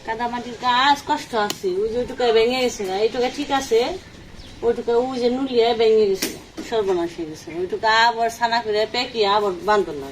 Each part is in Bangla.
কাদা মাটির কাজ কষ্ট আছে, ওই যে ওইটুকায় ভেঙে গেছে না, এইটুকা ঠিক আছে, ওইটুকা ওই যে নুলিয়ে ভেঙে গেছে, সর্বনাশ হয়ে গেছে। ওইটুকা আবার ছানা করে পেকিয়ে আবার বান্ধব না।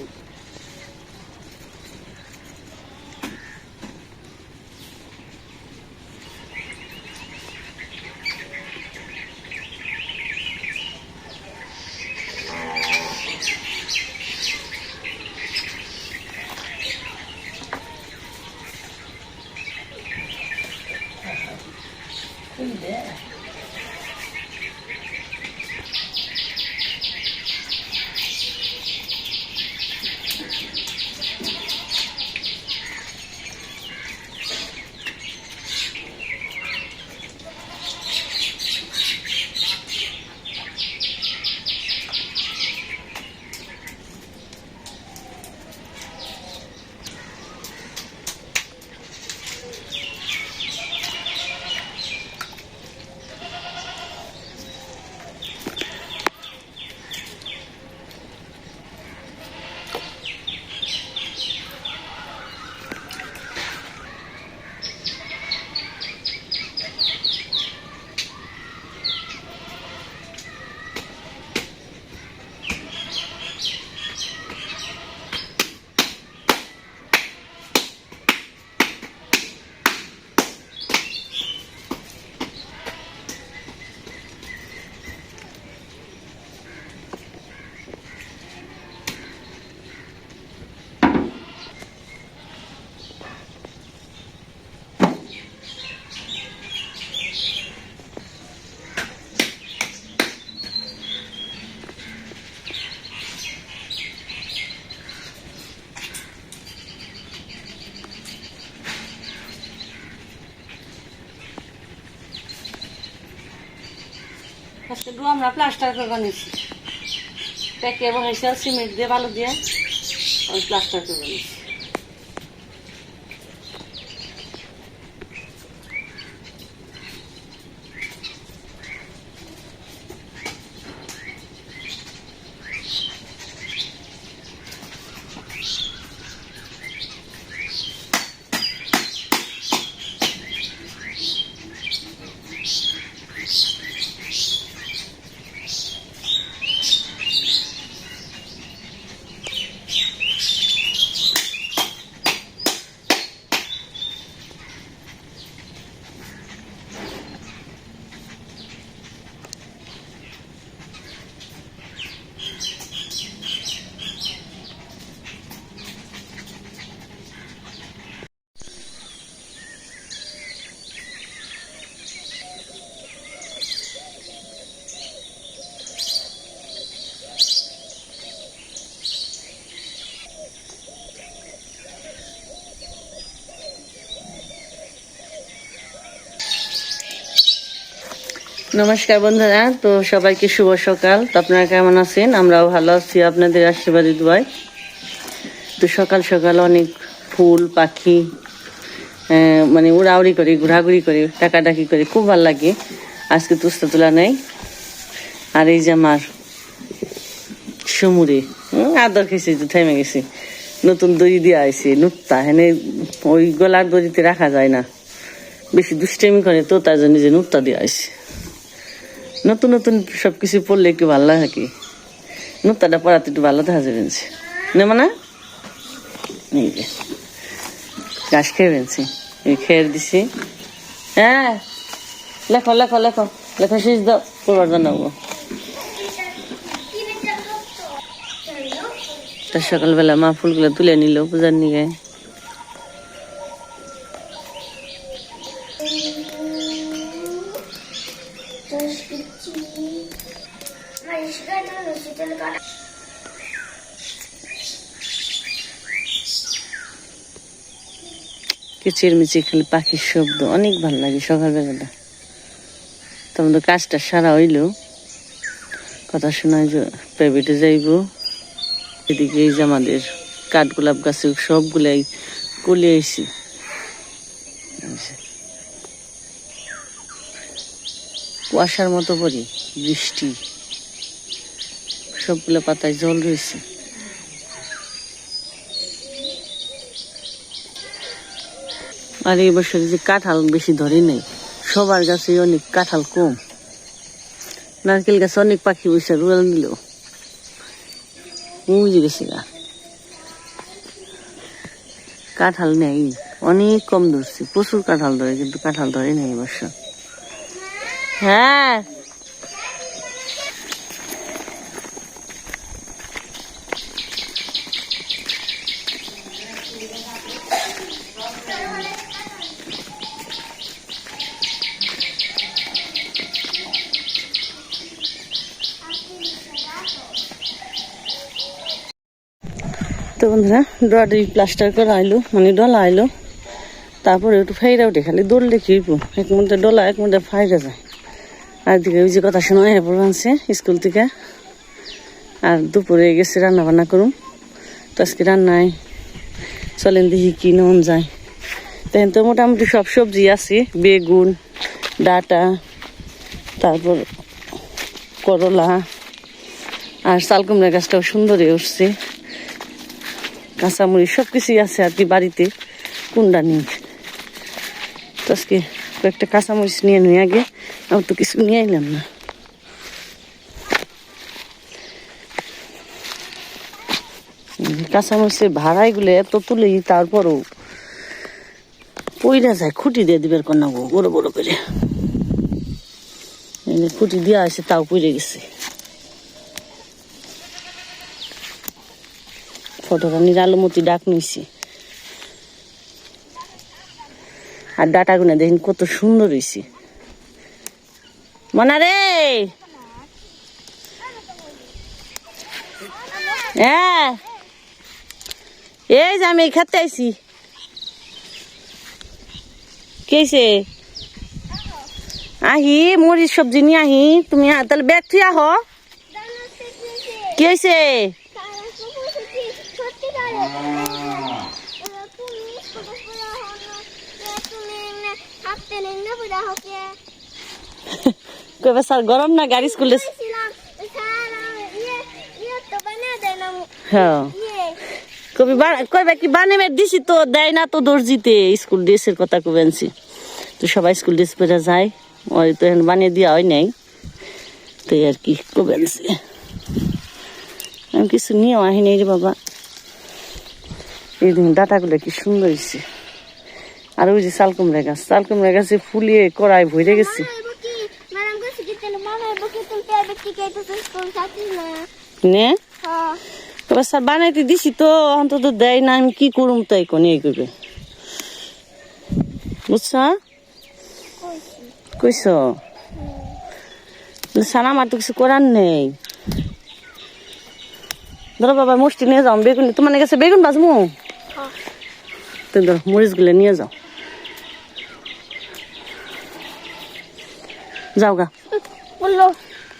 ফার্স্টে আমরা প্লাস্টার করে নিচ্ছি, প্যাকে বসাইছে সিমেন্ট দিয়ে বালু দিয়ে ওই প্লাস্টার করে নিচ্ছি। নমস্কার বন্ধুরা, তো সবাইকে শুভ সকাল। তো আপনারা কেমন আছেন? আমরাও ভালো আছি আপনাদের আশীর্বাদে দোয়ায়। তো সকাল সকাল অনেক ফুল পাখি মানে উড়াউড়ি করে ঘোরাঘুরি করে টাকাটাকি করে খুব ভালো লাগে। আজকে তুস্তা তোলা নেই। আর এই যে আমার সমুরে আদর খেয়েছি, তো থেমে গেছি। নতুন দড়ি দিয়ে আইছে নুত্তা, হেনে ওই গলার দড়িতে রাখা যায় না, বেশি দুষ্টেমি করে, তো তার জন্য যে নুত্তা দিয়ে আইছে। নতুন নতুন সবকিছু পড়লে একটু ভালো লাগে কি, নুত্তাটা পড়াতে একটু ভালো দেখা যাবে নেমা না। এই যে ঘাস খেয়ে ফেলছি, এই খেয়ে দিছি। হ্যাঁ লেখো লেখো লেখো লেখো, শেষ দাও পড়বার জন্য। সকালবেলা মা ফুলগুলো তুলে নিল পূজার নিয়ে। কিচিরমিচির খালি পাখির শব্দ, অনেক ভালো লাগে সকালবেলাটা। তখন তো কাজটা সারা হইল, কথা শোনায় যে প্রাইভেটে যাইব। এদিকে এই যে আমাদের কাঠগোলাপ গাছে সবগুলাই কলি আইছি। কুয়াশার মতো পরি বৃষ্টি, সবগুলো পাতায় জল রয়েছে। আর এই বছর যে কাঁঠাল বেশি ধরে নেই, সবার গাছে অনেক কাঁঠাল কম। নারকেল গাছে অনেক পাখি বসে উড়াল দিল, বুঝে গেছে গা। কাঁঠাল নেই, অনেক কম ধরছে, প্রচুর কাঁঠাল ধরে কিন্তু কাঁঠাল ধরে নেই এবছর। হ্যাঁ তো বন্ধুরা, ডোয়াটি প্লাস্টার করা আইলো, মানে ডলা আইলো, তারপরে একটু ফাইরা উঠে, খালি দৌড়লে কি এক মধ্যে ডলা এক মধ্যে ফাইরা যায়। আর দিকে ওই যে কথা শোনা এরপর আনছে স্কুল থেকে। আর দুপুরে গেছে রান্না বান্না করুম, তো আজকে রান্নায় চলেন দেখি কি নন যায়। তখন তো মোটামুটি সব সবজি আছে, বেগুন, ডাটা, তারপর করলা, আর চাল কুমড়া গাছটাও সুন্দরই উঠছে, কাঁচামরিচ সব কিছুই আছে আর কি বাড়িতে, কোনটা নেই। তো আজকে কয়েকটা কাঁচামরিচ নিয়ে নিই আগে, আমি তো কিছু নিয়ে আইলাম না। কাঁচামরিচের ভাড়াইগুলো এত তুলে তারপরও পইরা যায়, খুঁটি দিয়ে দিবার কন্যা গো বড় বড় করে, খুঁটি দেওয়া আছে তাও পড়ে গেছে। ফটোরানির আলুমতি ডাক নিয়েছি। আর ডাটাগুলো দেখেন কত সুন্দর হয়েছে। মনা রে, হ্যাঁ এই যে আমি খেতে আইছি। কেছে আহি মরিচ সবজি নিয়ে আহি, তুমি তাহলে ব্যাগ থুই আহ। কি হয়েছে? কবে স্যার গরম না গাড়ি স্কুলে? হ্যাঁ কবে কি বানাবে দিছি তো দেয় না তো দর্জিতে, স্কুল ড্রেসের কথা কবেছি তো সবাই স্কুল ড্রেস পরে যায়, ওই তো এখন বানিয়ে দেওয়া হয় নাই, তো আর কি কবেছি আমি কিছু নিয়েও আহি নাই রে বাবা। এই দেখুন ডাটাগুলো কি সুন্দর হয়েছে। আর ওই যে চাল কুমড়া গাছ, চাল কুমড়া গাছে ফুলিয়ে কড়াই ভরে গেছে। নে তবে স্যার বানাইতে দিছি তো অন্তত দেয় না, আমি কি করুম তাই কোন এই করবে বুঝছ? কইস স্যার আমার তো কিছু করার নেই। ধরো বাবা মুষ্টি নিয়ে যাও, বেগুন তোমার কাছে বেগুন বাজমু, তো ধরো মরিচ গুলো নিয়ে যাও, যাওগা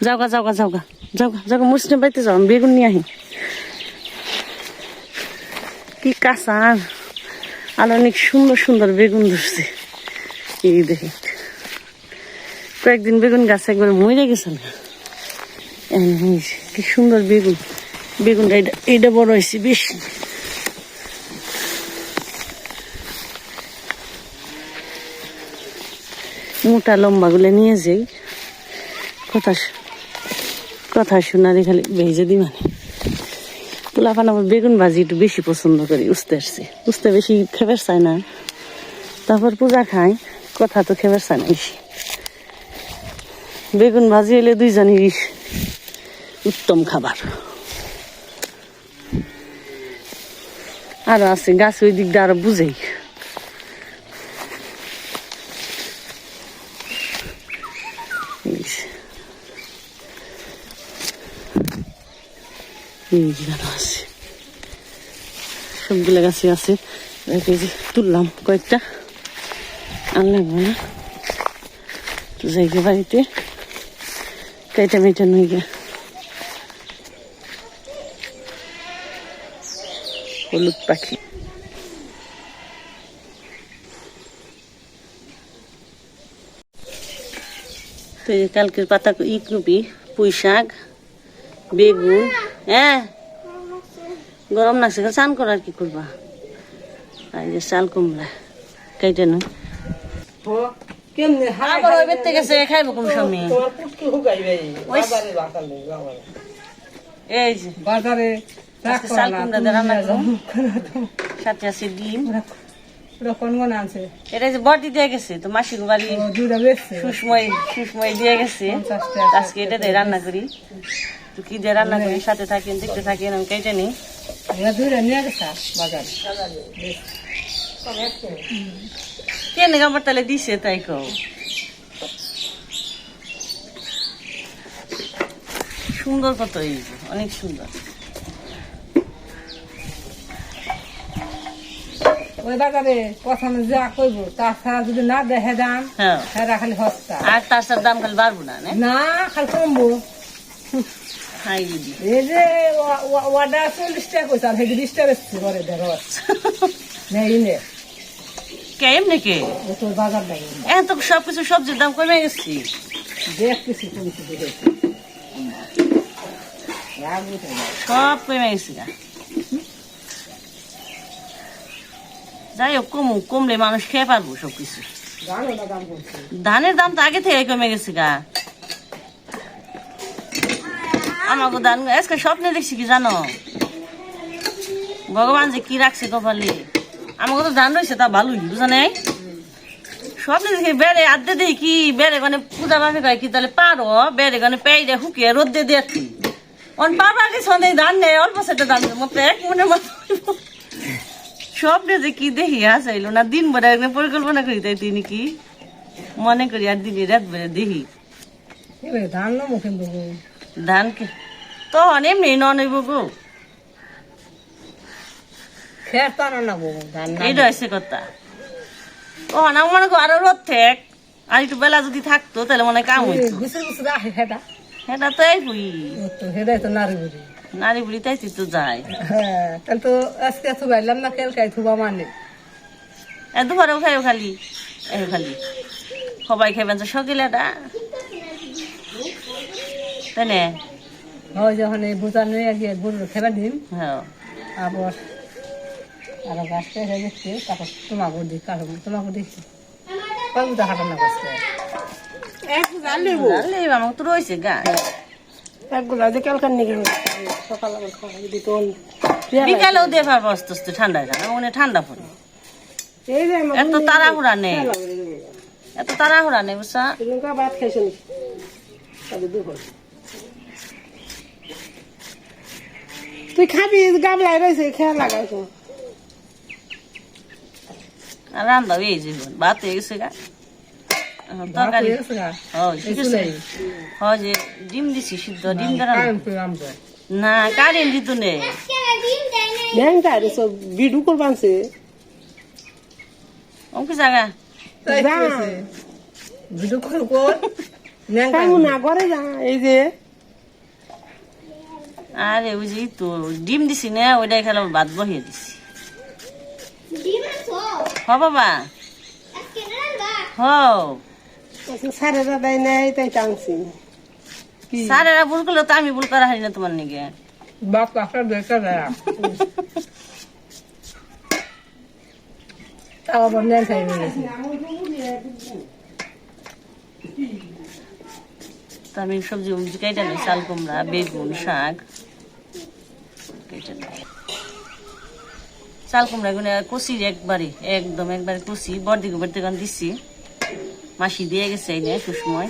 যাওগা যাওগা যাওগা যাওগা যাওগা মরিচ নিয়ে বাড়িতে যাও, আমি বেগুন নিয়ে আহি। কি কাঁচা আর অনেক সুন্দর সুন্দর বেগুন ধরছে। এই দেখে কয়েকদিন বেগুন গাছ একবার মরে গেছে না, কি সুন্দর বেগুন। বেগুনটা এইটা বড় হয়েছে বেশি। মোটা লম্বা গুলো নিয়ে যাই, কথা কথা শোনারে খালি ভেজে দি, মানে পোলাপান আমার বেগুন ভাজি একটু বেশি পছন্দ করি, উঠতে আসছে উঠতে বেশি খেবার চায় না, তারপর পূজা খাই, কথা তো খেবার চায় না বেশি। বেগুন ভাজি এলে দুইজনই উত্তম খাবার। আরো আছে গাছ ওই দিক দিয়ে আরো বুঝেই, আছে সবগুলো গাছে আছে। তুললাম কয়েকটা, আনলাম না তো যাই বাড়িতে কাইটা মেটা নই গে। হলুদ পাখি তো এই কালকের পাতা ইকরুপি, পুঁই শাক, বেগুন। হ্যাঁ গরম লাগছে, চান করার কি করবা। আর যে চাল কুমড়া কেটে নয় কেমনে আবার ওই বেতে গেছে খাইব কোন সময় তোমার পুটকি হুকাইবে বাজারে বাকাল নেই এই যে বাজারে আজকে চাল কুমড়া দিয়ে রান্না করব সাথে আছে ডিম কোন কোন আছে এটা যে বটি দিয়ে গেছে তো মাসির বাড়ি দুইটা বেচছে সুসময় দিয়ে গেছে আজকে এটা দিয়ে রান্না করি তো কি দিয়ে রান্না করি সাথে থাকেন দেখতে থাকেন আমি কেটে নিই দুইটা নিয়ে গেছে বাজারে কেন আমার তাহলে দিছে তাই কও সুন্দর কত এই যে, অনেক সুন্দর ওই বাজারে প্রথমে যা কইব তাছাড়া যদি না দেখে দাম হ্যাঁ হ্যাঁ খালি হস্তা আর তার সাথে দাম খালি বাড়বো না না খালি কমবো হাই দিদি এই যে ওয়াডা 40 টাকা কইছে আর হেগি 20 টাকা বেচছে পরে ধরো নেই নে কে এমনি কে ও তো বাজার নাই এখন তো সবকিছু সবজির দাম কমে গেছে দেখতেছি তুমি কি দেখেছি সব কমে গেছে গা যাই হোক কমলে মানুষ খেয়ে পারবো সবকিছু জানো না দাম বলছি ধানের দাম তো আগে থেকে কমে গেছে গা আমাকে ধান আজকে স্বপ্নে দেখছি কি জানো ভগবান যে কি রাখছে কপালে আমাকে তো ধান রয়েছে তা ভালোই বুঝা নেই স্বপ্নে দেখি বেড়ে আদে দেখি কি বেড়ে মানে পূজা বাপে কয় কি তাহলে পারো বেড়ে মানে পেয়ে হুকিয়ে রোদে দিয়ে তুই অন পাবা কি সন্ধে ধান নেই অল্প সেটা ধান মতো এক মনের মতো স্বপ্নে যে কি দেখি হাসাইলো না দিন ভরে একদম পরিকল্পনা করি তাই তিনি কি মনে করি আর দিনে রাত বেড়ে দেখি ধান না মুখে বলবো ধান কে তখন এমনি নইব গো খের তো না বলবো ধান না এইটা হয়েছে কথা তখন আমার মনে করো আরো রোদ থাক আর একটু বেলা যদি থাকতো তাহলে মনে হয় কাম হইতো গুছর গুছর আহে হেটা সেটা তো এই বুড়ি তো হেডাই তো নারী বুড়ি নারী বুড়ি তাই তো যায় হ্যাঁ তাহলে তো আজকে তো বাইলাম না কালকাই থুবা মানে দুপুরেও খাইও খালি এই খালি সবাই খাইবেন তো সকিলাটা তাই না হয় যখন এই বোঝা নিয়ে গিয়ে গরুর খেবা দিন হ্যাঁ আবার আরো গাছটা হয়ে গেছে তারপর তোমাকে দিই কারণ তোমাকে দেখি কয় বুঝা হাঁটার না গাছটা আমার তো রয়েছে গা একগুলো যে কালকার নিয়ে গেল সকাল আবার খাওয়া দিত বিকালেও দিয়ে পারবো আস্তে আস্তে ঠান্ডা খানা মনে ঠান্ডা পড়ে এই যে এত তাড়াহুড়া নেই এত তাড়াহুড়া নেই বুঝছা ভাত খাইছেন তুই খাবি গামলায় রয়েছে খেয়া লাগাইছো আর রান্দাও এই যে ভাত হয়ে গেছে গা তরকারি হয় যে ডিম দিছি সিদ্ধ ডিম দ্বারা না কারেন্ট দিত নে ভিডিও করবানছে অঙ্কি জায়গা ভিডিও কর না করে যা এই যে আরে ওই যে তো ডিম দিছি না ওইটাই খেলে ভাত বহিয়ে দিছি হ বাবা হ সারেরা দেয় নাই তাই টানছি সারেরা ভুল করলে তো আমি ভুল করা হয় না তোমার নিকে বাপ কাকার দেখা যায় তাও আবার নেন খাই গেছে তা আমি সবজি উবজি কেটে নেই চাল কুমড়া বেগুন শাক কেটে নেই চাল কুমড়া গুলো কষি একবারে কষি বড়দিকে বড়দিকে দিচ্ছি মাসি দিয়ে গেছে এই নিয়ে সুসময়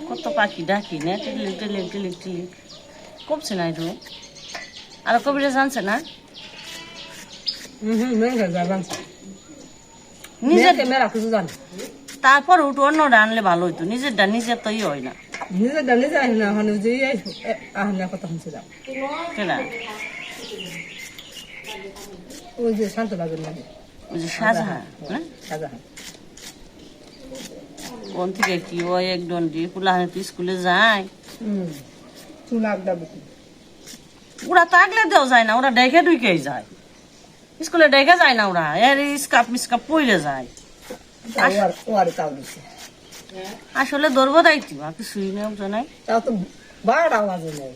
কত পাখি ডাকি না টিলিক টিলিক টিলিক টিলিক কমছে না একটু আর কবিরা জানছে না নিজের মেরা কিছু জান তারপর উঠু অন্যটা আনলে ভালো হইতো নিজেরটা নিজের তো ই হয় না নিজের ডালে যাই না ওখানে যে আহনা কথা শুনছে যাও কেনা ওই যে শান্ত লাগের লাগে ওই যে শাহজাহান না শাহজাহান কোন থেকে কি ওই এক দণ্ডি কুলাহানে তো স্কুলে যায় চুল আগদা বেশি ওরা তো আগলে দেওয়া যায় না ওরা ডেকে ঢুকেই যায় স্কুলে ডেকে যায় না ওরা এর স্কাপ মিসকাপ পইলে যায় ওয়ারে তাও দিছে আসলে ধরবো দায়িত্ব আর কিছুই নেই নাই তাও তো 12টা বাজে নেই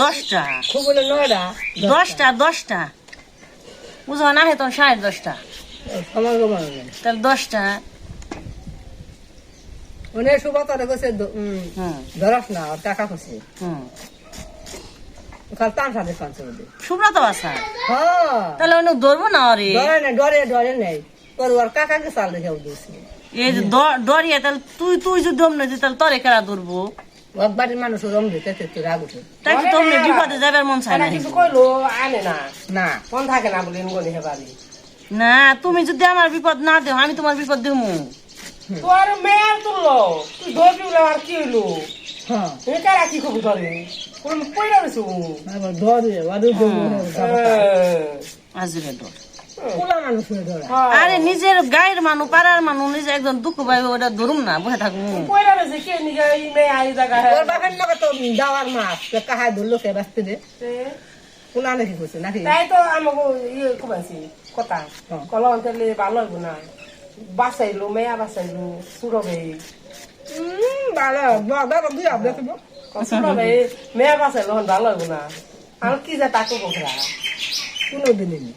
10টা খুব বলে 9টা 10টা বুঝো না হে তো 10:30 আমার গমানো নেই তাহলে 10টা ওনে সুবাতারে কইছে ধরাস না আর টাকা কইছে কাল তান সাথে কানছে ওদের সুব্রত বাসা হ্যাঁ তাহলে অনেক ধরবো না আরে ডরে নেই তোর ওর কাকাকে চাল রেখে দিয়েছি এই যে ডরিয়া তাহলে তুই যদি দম না দিস তাহলে তোরে কেরা ধরবো ওর বাড়ির মানুষ রম দিতে তোর রাগ উঠে তাই তো তুমি বিপদে যাবার মন চায় না কিছু কইলো আনে না না কোন থাকে না বলে গলি হেবারি না তুমি যদি আমার বিপদ না দেও আমি তোমার বিপদ দেবো তোর মেয়ের তুললো তুই ধরবি আর কি হইলো হ্যাঁ তুমি কারা কি খবর ধরে কোন পয়লা রইছো আবার ধরে আজিরে ডর পোলা মানুষ ধরে আরে নিজের গায়ের মানুষ পাড়ার মানুষ নিজে একজন দুঃখ পাইবে ওটা ধরুম না বসে থাকবো পয়লা রইছে কে নিগা এই মেয়ে আই জায়গা ওর বাবার লগে তো দাওয়ার মাছ কাহায় ধরলো কে বাঁচতে দে পোলা নাকি করছে নাকি তাই তো আমাকে ইয়ে কমাইছি কথা কলম তেলে ভালো হইব না বাঁচাইলো মেয়া বাঁচাইলো সুরবে ভালো বাবা দুই আপ দেখব সুরবে মেয়া বাঁচাইলো ভালো হইব না আর কি যা তাকে বকরা কোনো দিনই নেই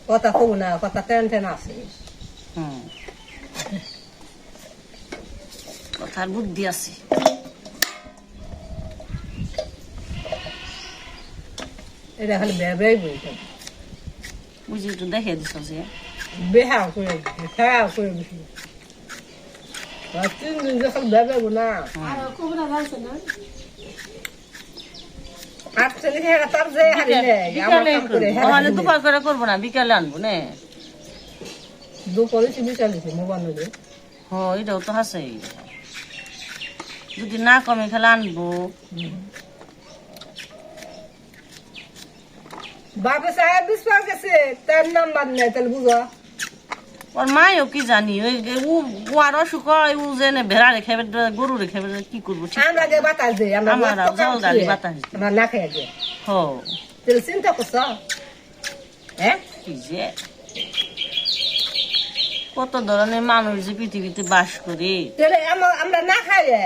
কথা কব না কথা টেন টেন আছে কথার বুদ্ধি আছে এটা খালি বেবাই বইতে বুঝি একটু দেখে দিছ যে বেহা করে খেয়া করে বেশি তিন দিন যখন বেবাই না আটটা লিখে তার যে হারি নেই আমার কাম করে মানে দুপুর করে করবো না বিকালে আনবো নে দুপুরে বিকালিছে মোবাইল নেই হ এটাও তো আছে যদি না কমে খেলে আনবো বাপে সাহেব বিশ্বাস গেছে তার নাম্বার নেই তাহলে বুঝো ওর মায়ও কি জানি ওই ও আর অসুখ হয় ও যে ভেড়া রেখে গরু রেখে কি করবো ঠিক আমরা যে বাতাস দিই আমরা আমার মস্ত কাম জল ডালি করি। বাতাস দিই। আমরা না খেয়ে দিই হ তাহলে চিন্তা করছো হ্যাঁ কি যে কত ধরনের মানুষ যে পৃথিবীতে বাস করে তাহলে আমরা না খাইয়ে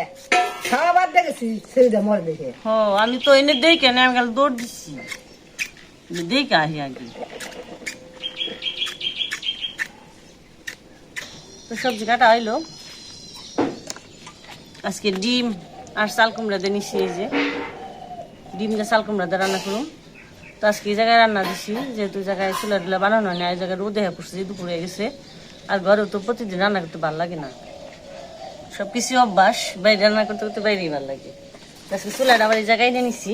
খাওয়া বাদ দেখেছি ছেলেটা মরে দেখে হ আমি তো এনে দেই কেন আমি খালি দৌড় দিচ্ছি দেখে আহি আগে তো সবজি কাটা হইলো আজকে ডিম আর চাল কুমড়া দিয়ে নিচ্ছি এই যে ডিম দিয়ে চাল কুমড়া দিয়ে রান্না করুন তো আজকে এই জায়গায় রান্না দিছি যেহেতু জায়গায় চুলা টুলা বানানো হয় না এই জায়গায় রোদে হয়ে পড়ছে দুপুরে গেছে আর ঘরেও তো প্রতিদিন রান্না করতে ভালো লাগে না সব কিছু অভ্যাস বাইরে রান্না করতে করতে বাইরেই ভালো লাগে আজকে চুলাটা আবার এই জায়গায় নিয়ে নিচ্ছি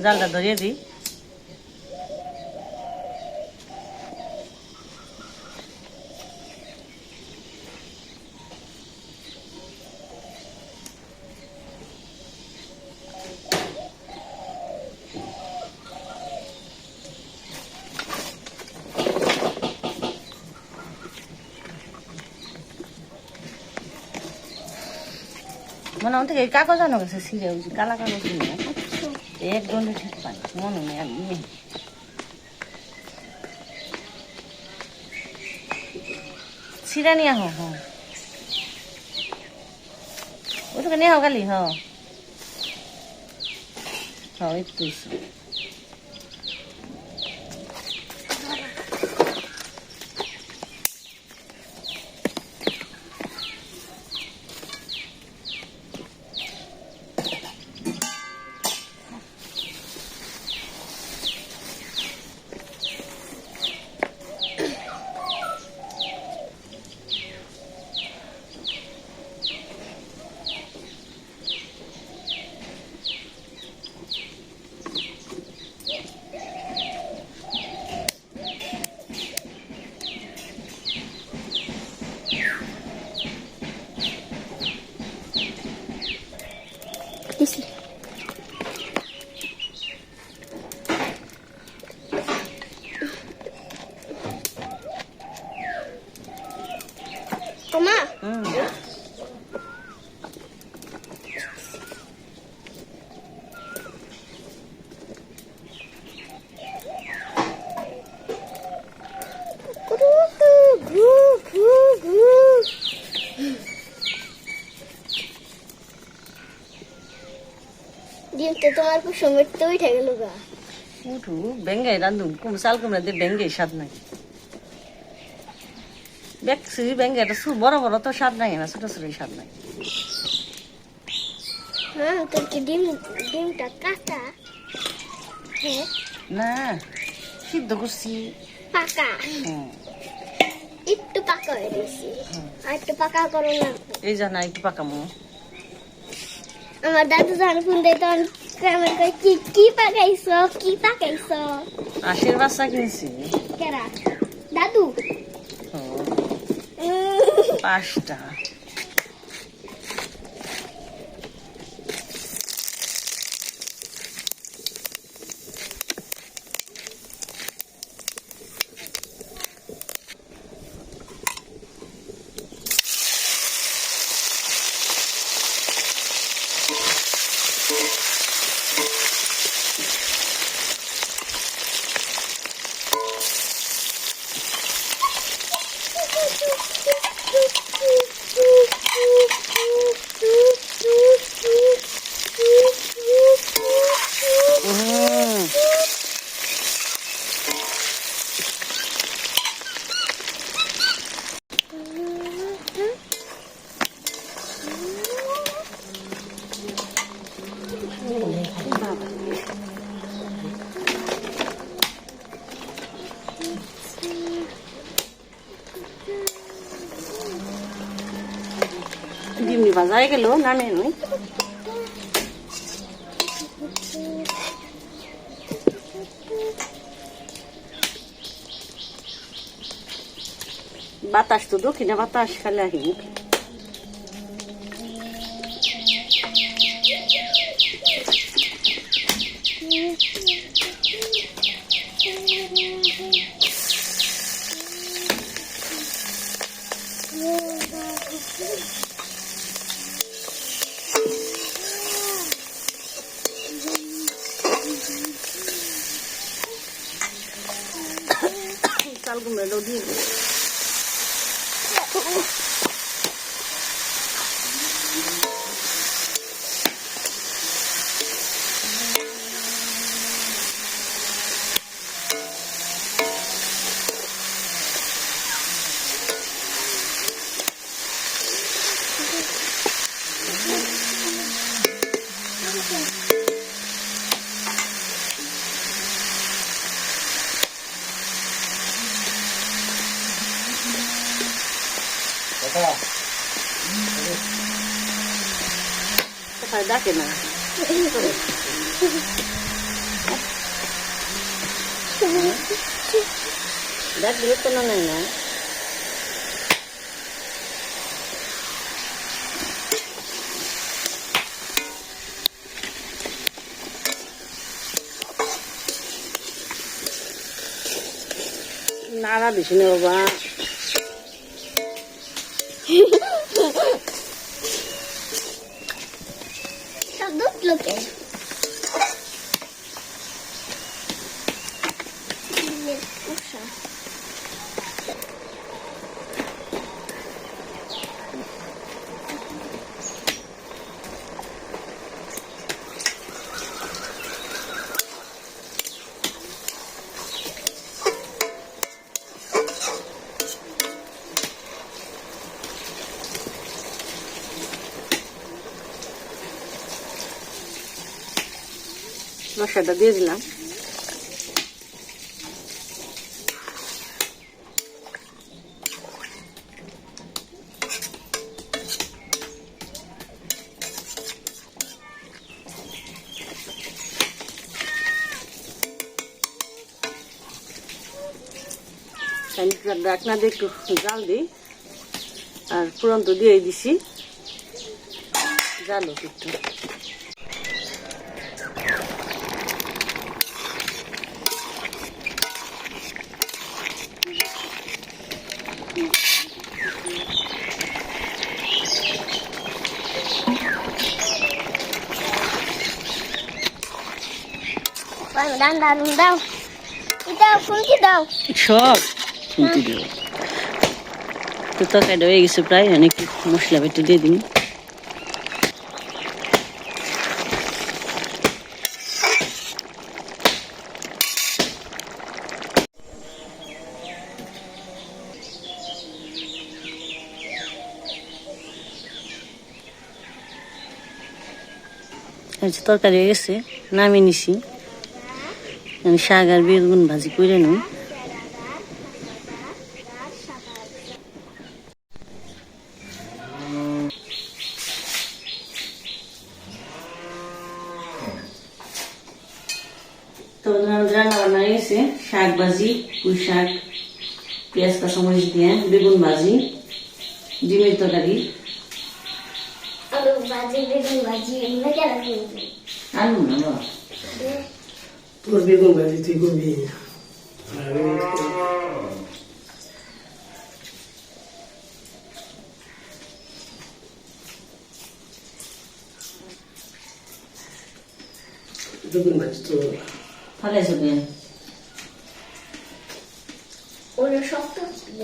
জালটা ধরিয়ে দিই মনে হয় থেকে কাগজ আনো গেছে সিরে ওই যে কালা কাগজ নিয়ে এক ঘন্টা ঠিক পাই মনে নেই আমি নেই সিরা নিয়ে হো হ্যাঁ ওটাকে নিয়ে হো খালি হ হ্যাঁ একটু তো তোমার কুসুমের তো উঠে গেল গা। উঠু বেঙ্গাই রান্ধু চাল কুমড়া দিয়ে বেঙ্গাই স্বাদ নাই দেখছি বেঙ্গাইটা বড় বড় তো স্বাদ নাই না, ছোট ছোট স্বাদ নাই। হ্যাঁ তোর কি ডিমটা কাঁচা? হ্যাঁ না সিদ্ধ করছি। পাকা, হুম, একটু পাকা হয়ে গেছে, আর একটু পাকা করো না। এই জানা একটু পাকামো। আমার দাদু যখন ফোন দেয় তখন কেমন করে কি কি পাকাইছো, কি পাকাইছো? আশের বাচ্চা কিনছি। কেরা দাদু? হুম, 5টা। ডিমনি বাজায় গেল নামে নই। বাতাস তো দক্ষিণে বাতাস খালি আহি। চাল কুমড়া দিয়ে কোথায় ডাকে না। দেখ বিরক্ত না নাই না। নাড়া দিস না বাবা। শব্দ লোকে মশলাটা দিয়ে দিলাম। ঢাকনা দিয়ে একটু জাল দিই, আর পুরন্ত দিয়ে দিছি জাল একটু। দারুন দাও, এটা ফুলকি দাও, সব শুনতে দেবো। তো তরকারিটা হয়ে গেছে প্রায়, অনেক মশলা বেটে দিয়ে দিন। হচ্ছে তরকারি হয়ে গেছে, নামিয়ে নিছি। আমি শাক আর বেগুন ভাজি করে নিই। তো রান্না বান্না হয়ে গেছে, শাক ভাজি, পুঁই শাক, পেঁয়াজ কাঁচামরিচ দিয়ে, বেগুন ভাজি, ডিমের তরকারি, আলু ভাজি বেগুন ভাজি এগুলো কেন করবি আলু না বাবা। তোর বেগুন ভাজি তুই করবি বেগুন ভাজি তো ফালাইছো কেন? ওরা শক্ত ছিল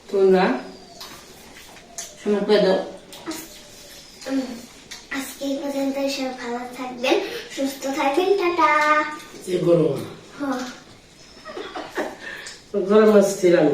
তোমরা সময় করে দাও। আজকে এই পর্যন্ত সব ভালো থাকবেন সুস্থ থাকবেন টাটা গরম হ্যাঁ গরম মাছ ছিলাম